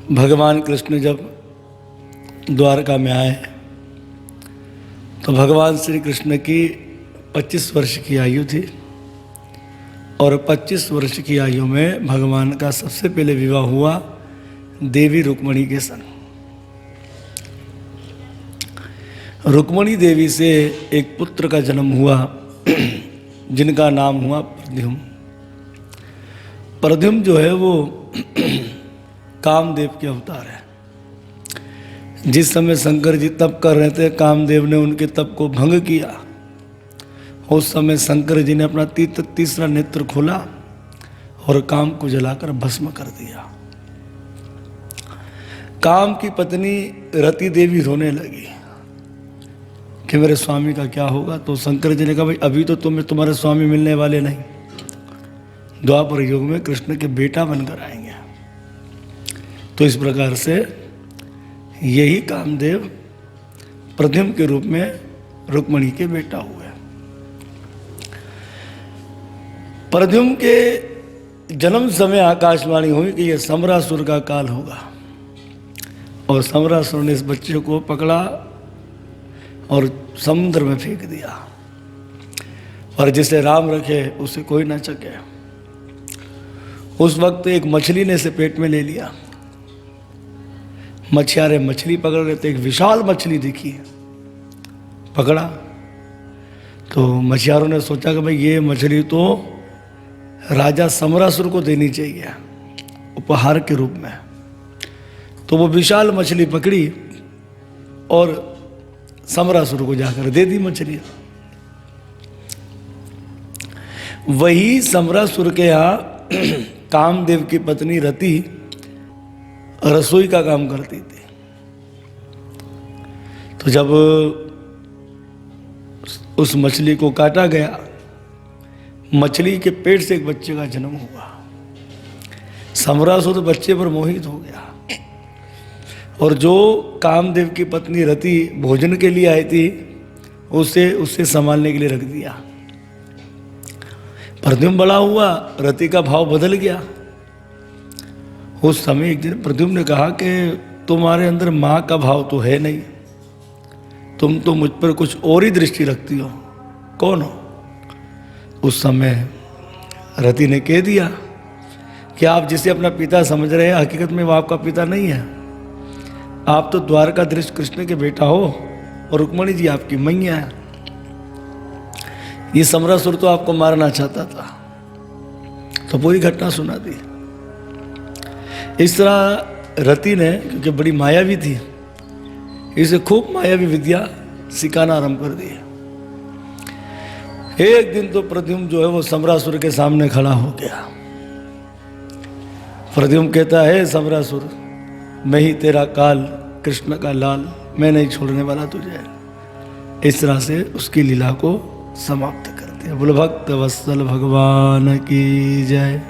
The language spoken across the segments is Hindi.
भगवान कृष्ण जब द्वारका में आए तो भगवान श्री कृष्ण की 25 वर्ष की आयु थी और 25 वर्ष की आयु में भगवान का सबसे पहले विवाह हुआ देवी रुक्मणी के संग। रुक्मणी देवी से एक पुत्र का जन्म हुआ जिनका नाम हुआ प्रद्युम्न। प्रद्युम्न जो है वो कामदेव के अवतार है। जिस समय शंकर जी तप कर रहे थे, कामदेव ने उनके तप को भंग किया। उस समय शंकर जी ने अपना तीसरा नेत्र खोला और काम को जलाकर भस्म कर दिया। काम की पत्नी रति देवी रोने लगी कि मेरे स्वामी का क्या होगा। तो शंकर जी ने कहा, भाई अभी तो तुम्हारे स्वामी मिलने वाले नहीं, द्वापर युग में कृष्ण के बेटा बनकर आएंगे। तो इस प्रकार से यही कामदेव प्रद्युम्न के रूप में रुक्मणी के बेटा हुए। प्रद्युम्न के जन्म समय आकाशवाणी हुई कि यह समरासुर का काल होगा और समरासुर ने इस बच्चे को पकड़ा और समुद्र में फेंक दिया और जिसे राम रखे उसे कोई ना चखे। उस वक्त एक मछली ने इसे पेट में ले लिया। मछियारे मछली पकड़ रहे थे, एक विशाल मछली दिखी, पकड़ा। तो मछियारों ने सोचा कि भाई ये मछली तो राजा समरासुर को देनी चाहिए उपहार के रूप में। तो वो विशाल मछली पकड़ी और समरासुर को जाकर दे दी मछली। वही समरासुर के यहाँ कामदेव की पत्नी रति रसोई का काम करती थी। तो जब उस मछली को काटा गया, मछली के पेट से एक बच्चे का जन्म हुआ। समरासुर बच्चे पर मोहित हो गया और जो कामदेव की पत्नी रति भोजन के लिए आई थी उसे संभालने के लिए रख दिया। प्रद्युम्न बड़ा हुआ, रति का भाव बदल गया। उस समय एक दिन प्रद्युम्न ने कहा कि तुम्हारे अंदर माँ का भाव तो है नहीं, तुम तो मुझ पर कुछ और ही दृष्टि रखती हो, कौन हो? उस समय रति ने कह दिया कि आप जिसे अपना पिता समझ रहे हैं हकीकत में वो आपका पिता नहीं है। आप तो द्वारकाधीश कृष्ण के बेटा हो और रुक्मणी जी आपकी मैया है। ये समरासुर तो आपको मारना चाहता था। तो पूरी घटना सुना दी। इस तरह रति ने, क्योंकि बड़ी मायावी थी, इसे खूब मायावी विद्या सिखाना आरंभ कर दी। एक दिन तो प्रद्युम्न जो है वो समरासुर के सामने खड़ा हो गया। प्रद्युम्न कहता है, समरासुर मैं ही तेरा काल, कृष्ण का लाल, मैं नहीं छोड़ने वाला तुझे। इस तरह से उसकी लीला को समाप्त कर दिया। बोलो भक्त वत्सल भगवान की जय।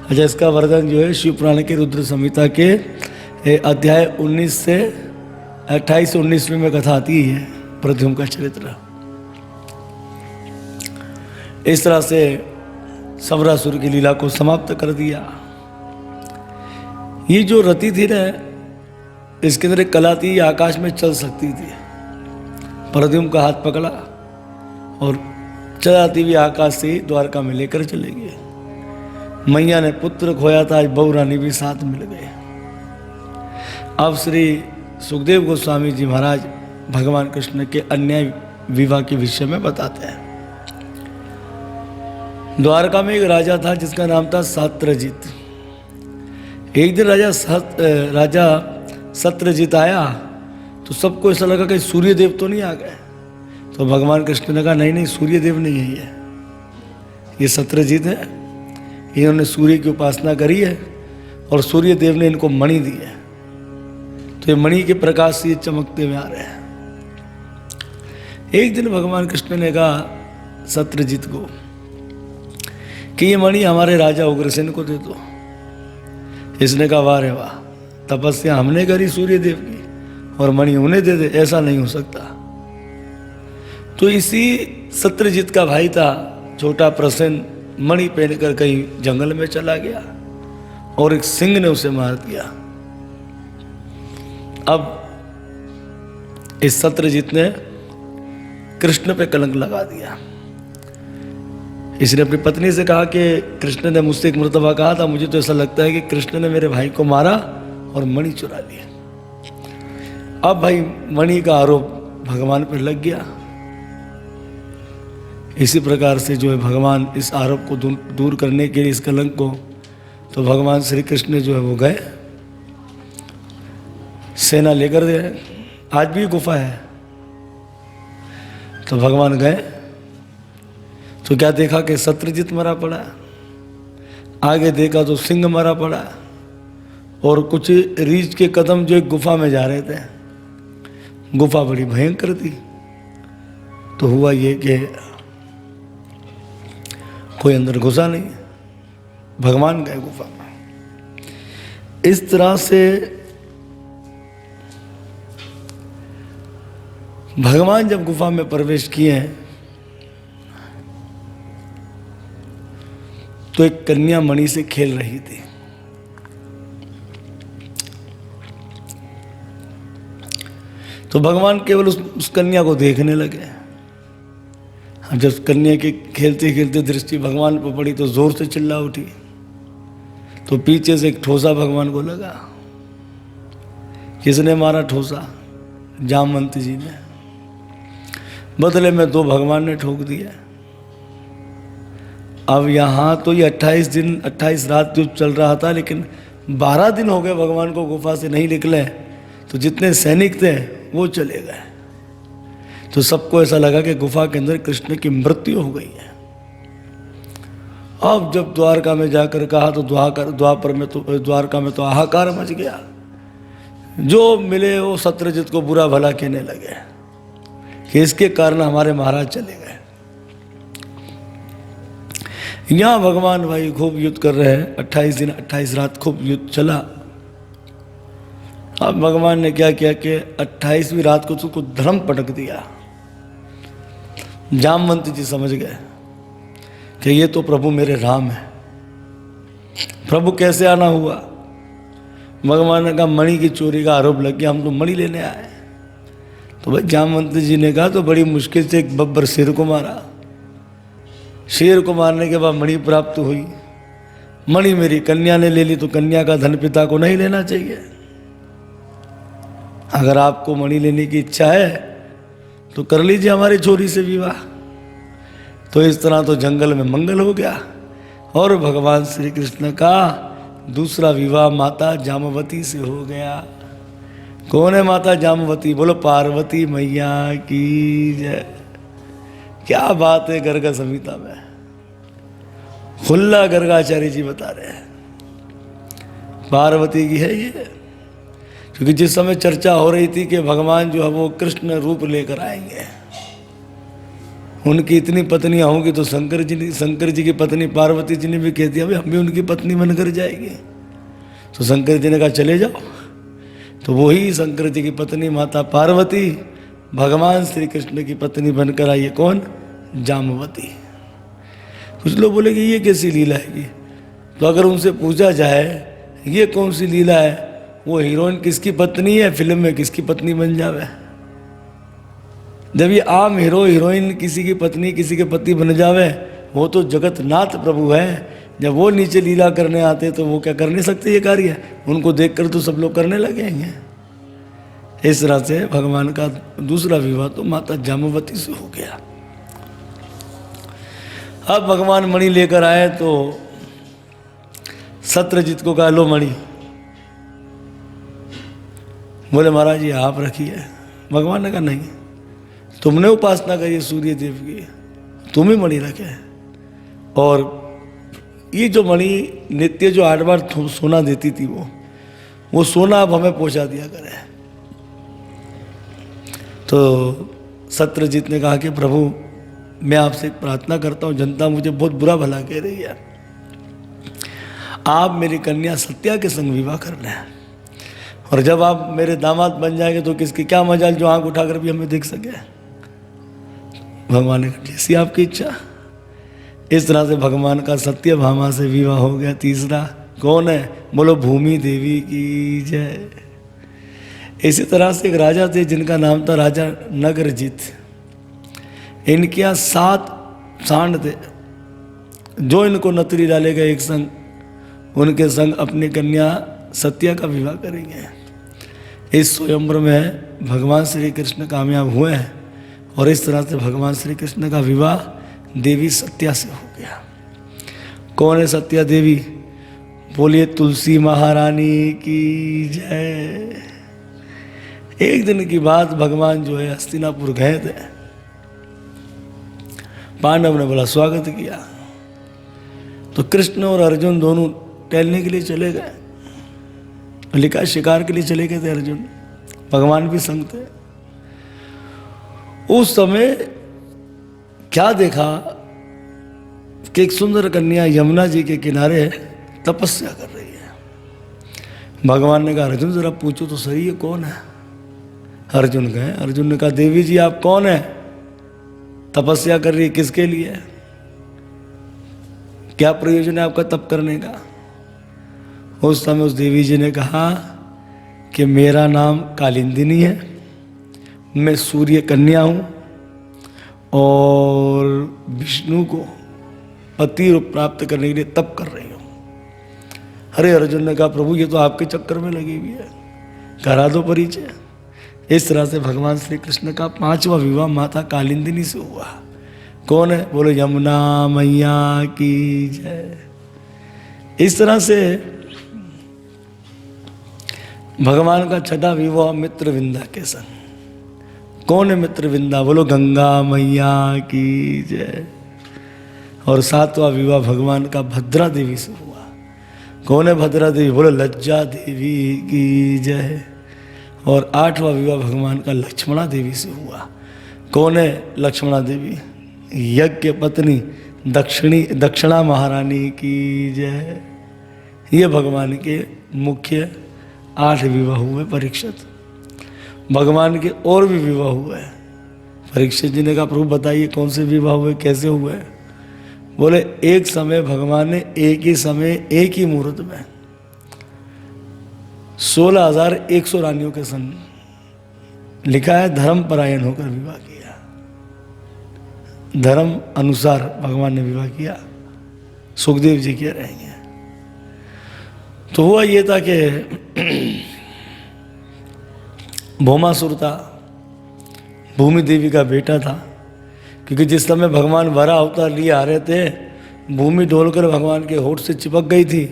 अच्छा, इसका वर्णन जो है शिव पुराण के रुद्र संहिता के अध्याय 19 से 28-19 में कथा आती है प्रद्युम्न का चरित्र। इस तरह से समरासुर की लीला को समाप्त कर दिया। ये जो रति थी ना, इसके अंदर एक कला थी, आकाश में चल सकती थी। प्रद्युम्न का हाथ पकड़ा और चलाती हुई आकाश से द्वारका में लेकर चले गए। मैया ने पुत्र खोया था, आज बहू रानी भी साथ मिल गए। अब श्री सुखदेव गोस्वामी जी महाराज भगवान कृष्ण के अन्याय विवाह के विषय में बताते हैं। द्वारका में एक राजा था जिसका नाम था सत्यजित। एक दिन राजा सत्यजित आया तो सबको ऐसा लगा कि सूर्यदेव तो नहीं आ गए। तो भगवान कृष्ण ने कहा, नहीं सूर्यदेव नहीं है ये सत्यजित है। इन्होंने सूर्य की उपासना करी है और सूर्य देव ने इनको मणि दी है, तो ये मणि के प्रकाश से चमकते हुए आ रहे हैं। एक दिन भगवान कृष्ण ने कहा सत्यजित को कि ये मणि हमारे राजा उग्रसेन को दे दो। इसने कहा, वाह रे वाह, तपस्या हमने करी सूर्य देव की और मणि उन्हें दे दे, ऐसा नहीं हो सकता। तो इसी सत्यजित का भाई था छोटा प्रसेन, मणि पहनकर कहीं जंगल में चला गया और एक सिंह ने उसे मार दिया। अब इस सत्यजीत ने कृष्ण पे कलंक लगा दिया। इसने अपनी पत्नी से कहा कि कृष्ण ने मुझसे एक मर्तबा कहा था, मुझे तो ऐसा लगता है कि कृष्ण ने मेरे भाई को मारा और मणि चुरा लिया। अब भाई मणि का आरोप भगवान पर लग गया। इसी प्रकार से जो है भगवान इस आरोप को दूर करने के लिए, इस कलंक को, तो भगवान श्री कृष्ण जो है वो गए, सेना लेकर गए। आज भी गुफा है। तो भगवान गए तो क्या देखा कि सत्यजीत मरा पड़ा, आगे देखा तो सिंह मरा पड़ा, और कुछ रीछ के कदम जो एक गुफा में जा रहे थे। गुफा बड़ी भयंकर थी। तो हुआ ये कि कोई अंदर घुसा नहीं, भगवान गए गुफा में। इस तरह से भगवान जब गुफा में प्रवेश किए हैं तो एक कन्या मणि से खेल रही थी। तो भगवान केवल उस कन्या को देखने लगे। जब कन्या के खेलते खेलते दृष्टि भगवान पर पड़ी तो जोर से चिल्ला उठी। तो पीछे से एक ठोसा भगवान को लगा। किसने मारा ठोसा? जामवंत जी ने। बदले में 2 भगवान ने ठोक दिया। अब यहाँ तो ये 28 रात जो चल रहा था, लेकिन 12 दिन हो गए भगवान को गुफा से नहीं निकले। तो जितने सैनिक थे वो चले गए। तो सबको ऐसा लगा कि गुफा के अंदर कृष्ण की मृत्यु हो गई है। अब जब द्वारका में जाकर कहा तो द्वारका में तो हाहाकार मच गया। जो मिले वो सत्यजीत को बुरा भला कहने लगे कि इसके कारण हमारे महाराज चले गए। यहां भगवान भाई खूब युद्ध कर रहे हैं। 28 दिन 28 रात खूब युद्ध चला। अब भगवान ने क्या किया कि 28वीं रात को उसको धर्म पटक दिया। जामवंत जी समझ गए कि ये तो प्रभु मेरे राम है। प्रभु कैसे आना हुआ? भगवान ने कहा मणि की चोरी का आरोप लग गया, हम तो मणि लेने आए। तो भाई जामवंत जी ने कहा तो बड़ी मुश्किल से एक बब्बर शेर को मारा। शेर को मारने के बाद मणि प्राप्त हुई। मणि मेरी कन्या ने ले ली, तो कन्या का धन पिता को नहीं लेना चाहिए। अगर आपको मणि लेने की इच्छा है तो कर लीजिए हमारी छोरी से विवाह। तो इस तरह तो जंगल में मंगल हो गया और भगवान श्री कृष्ण का दूसरा विवाह माता जामवती से हो गया। कौन है माता जामवती? बोलो पार्वती मैया की जय। क्या बात है गर्ग संहिता में, खुल्ला गर्गाचार्य जी बता रहे हैं पार्वती की है ये। क्योंकि जिस समय चर्चा हो रही थी कि भगवान जो है वो कृष्ण रूप लेकर आएंगे, उनकी इतनी पत्नियां होंगी, तो शंकर जी की पत्नी पार्वती जी ने भी कह दिया भाई हम भी उनकी पत्नी बनकर जाएंगे। तो शंकर जी ने कहा चले जाओ। तो वही शंकर जी की पत्नी माता पार्वती भगवान श्री कृष्ण की पत्नी बनकर आई है। कौन? जामवती। कुछ लोग बोले कि ये कैसी लीला है? तो अगर उनसे पूछा जाए ये कौन सी लीला है, वो हीरोइन किसकी पत्नी है, फिल्म में किसकी पत्नी बन जावे? जब ये आम हीरो हीरोइन किसी की पत्नी किसी के पति बन जावे, वो तो जगतनाथ प्रभु है। जब वो नीचे लीला करने आते तो वो क्या कर नहीं सकते ये कार्य? उनको देखकर तो सब लोग करने लगेंगे। इस तरह से भगवान का दूसरा विवाह तो माता जामवती से हो गया। अब भगवान मणि लेकर आए तो सत्यजीत को कहा लो मणि। बोले महाराज ये आप रखिए। भगवान ने कहा नहीं, तुमने उपासना करी सूर्य देव की, तुम ही मणि रखे। और ये जो मणि नित्य जो 8 बार सोना देती थी वो सोना अब हमें पहुंचा दिया करे। तो सत्यजीत ने कहा कि प्रभु मैं आपसे एक प्रार्थना करता हूँ, जनता मुझे बहुत बुरा भला कह रही है, आप मेरी कन्या सत्या के संग विवाह करना है। और जब आप मेरे दामाद बन जाएंगे तो किसकी क्या मजाल जो आंख उठाकर भी हमें देख सके। भगवान ने कहा जैसी आपकी इच्छा। इस तरह से भगवान का सत्यभामा से विवाह हो गया। तीसरा कौन है? बोलो भूमि देवी की जय। इसी तरह से एक राजा थे जिनका नाम था राजा नगरजीत। इनके यहाँ 7 सांड थे जो इनको नतरी डालेगा एक संग उनके संग अपनी कन्या सत्या का विवाह करेंगे। इस स्वयंवर में भगवान श्री कृष्ण कामयाब हुए हैं और इस तरह से भगवान श्री कृष्ण का विवाह देवी सत्या से हो गया। कौन है सत्या देवी? बोलिए तुलसी महारानी की जय। एक दिन की बात, भगवान जो है हस्तिनापुर गए थे। पांडव ने बड़ा स्वागत किया तो कृष्ण और अर्जुन दोनों टहलने के लिए चले गए। लिखा शिकार के लिए चले गए थे अर्जुन, भगवान भी संग थे। उस समय क्या देखा कि एक सुंदर कन्या यमुना जी के किनारे तपस्या कर रही है। भगवान ने कहा अर्जुन जरा पूछो तो सही, ये कौन है? अर्जुन गए। अर्जुन ने कहा देवी जी आप कौन है? तपस्या कर रही है, किसके लिए? क्या प्रयोजन है आपका तप करने का? उस समय उस देवी जी ने कहा कि मेरा नाम कालिंदिनी है, मैं सूर्य कन्या हूँ और विष्णु को पति रूप प्राप्त करने के लिए तप कर रही हूँ। अरे अर्जुन ने कहा प्रभु ये तो आपके चक्कर में लगी हुई है, करा दो परिचय। इस तरह से भगवान श्री कृष्ण का 5वां विवाह माता कालिंदिनी से हुआ। कौन है? बोलो यमुना मैया की जय। इस तरह से भगवान का 6वां विवाह मित्रविंदा के संग। कौन है मित्रविंदा? बोलो गंगा मैया की जय। और 7वां विवाह भगवान का भद्रा देवी से हुआ। कौन है भद्रा देवी? बोलो लज्जा देवी की जय। और 8वां विवाह भगवान का लक्ष्मणा देवी से हुआ। कौन है लक्ष्मणा देवी? यज्ञ पत्नी दक्षिणा महारानी की जय। ये भगवान के मुख्य 8 विवाह हुए। परीक्षित भगवान के और भी विवाह हुए। परीक्षित जी ने कहा प्रभु बताइए कौन से विवाह हुए, कैसे हुए? बोले एक समय भगवान ने एक ही समय एक ही मुहूर्त में 16,100 रानियों के संग लिखा है धर्म परायण होकर विवाह किया। धर्म अनुसार भगवान ने विवाह किया। सुखदेव जी कह रहे हैं। तो हुआ ये था कि भौमासुर था, भूमि देवी का बेटा था। क्योंकि जिस समय भगवान वरा अवतार लिए आ रहे थे, भूमि डोलकर भगवान के होठ से चिपक गई थी।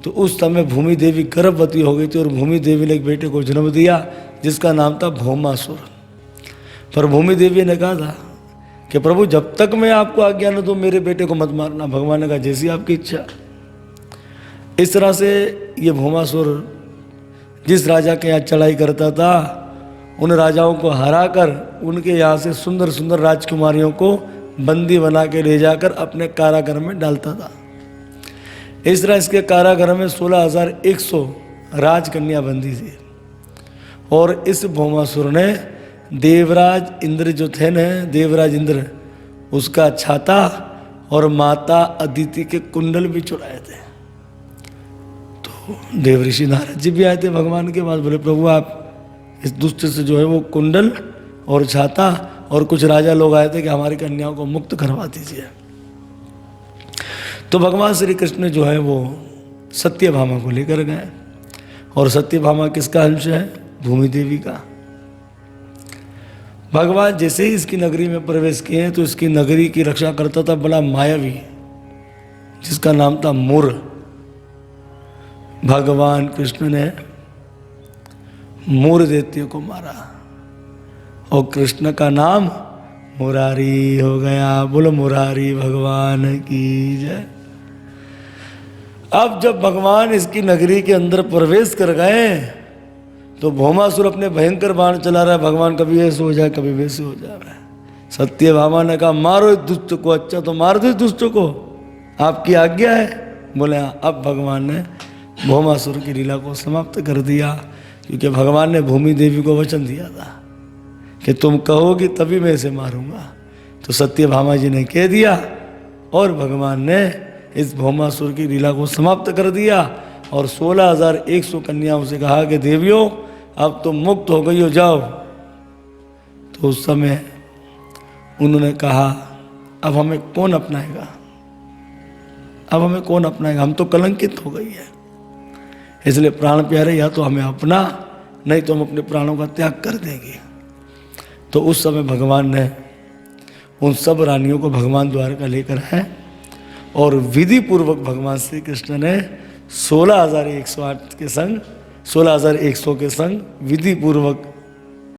तो उस समय भूमि देवी गर्भवती हो गई थी और भूमि देवी ने एक बेटे को जन्म दिया जिसका नाम था भौमासुर। पर भूमि देवी ने कहा था कि प्रभु जब तक मैं आपको आज्ञा न दूं मेरे बेटे को मत मारना। भगवान ने कहा जैसी आपकी इच्छा। इस तरह से ये भौमासुर जिस राजा के यहाँ चढ़ाई करता था उन राजाओं को हराकर उनके यहाँ से सुंदर सुंदर राजकुमारियों को बंदी बना के ले जाकर अपने कारागार में डालता था। इस तरह इसके कारागार में 16,100 राजकन्या बंदी थी। और इस भौमासुर ने देवराज इंद्र जो थे न, देवराज इंद्र, उसका छाता और माता अदिति के कुंडल भी चुराए थे। तो देव ऋषि नारद जी भी आए थे भगवान के पास। बोले प्रभु आप इस दुष्ट से जो है वो कुंडल और छाता, और कुछ राजा लोग आए थे कि हमारी कन्याओं को मुक्त करवा दीजिए। तो भगवान श्री कृष्ण जो है वो सत्यभामा को लेकर गए। और सत्यभामा किसका अंश है? भूमि देवी का। भगवान जैसे ही इसकी नगरी में प्रवेश किए तो इसकी नगरी की रक्षा करता था बड़ा मायावी जिसका नाम था मुर। भगवान कृष्ण ने मुर दैत्य को मारा और कृष्ण का नाम मुरारी हो गया। बोलो मुरारी भगवान की जय। अब जब भगवान इसकी नगरी के अंदर प्रवेश कर गए तो भौमासुर अपने भयंकर बाण चला रहा है। भगवान कभी ऐसे हो जाए कभी वैसे हो जाए। सत्यभामा ने कहा मारो इस दुष्ट को। अच्छा तो मार दो इस दुष्ट को, आपकी आज्ञा है। बोले हाँ। अब भगवान ने भौमासुर की लीला को समाप्त कर दिया क्योंकि भगवान ने भूमि देवी को वचन दिया था कि तुम कहोगी तभी मैं इसे मारूंगा। तो सत्यभामा जी ने कह दिया और भगवान ने इस भौमासुर की लीला को समाप्त कर दिया। और 16,100 कन्याओं से कहा कि देवियों अब तुम मुक्त हो गई हो, जाओ। तो उस समय उन्होंने कहा अब हमें कौन अपनाएगा, अब हमें कौन अपनाएगा, हम तो कलंकित हो गई है। इसलिए प्राण प्यारे, या तो हमें अपना, नहीं तो हम अपने प्राणों का त्याग कर देंगे। तो उस समय भगवान ने उन सब रानियों को भगवान द्वारका लेकर आए और विधि पूर्वक भगवान श्री कृष्ण ने 16,108 के संग 16,100 के संग विधि पूर्वक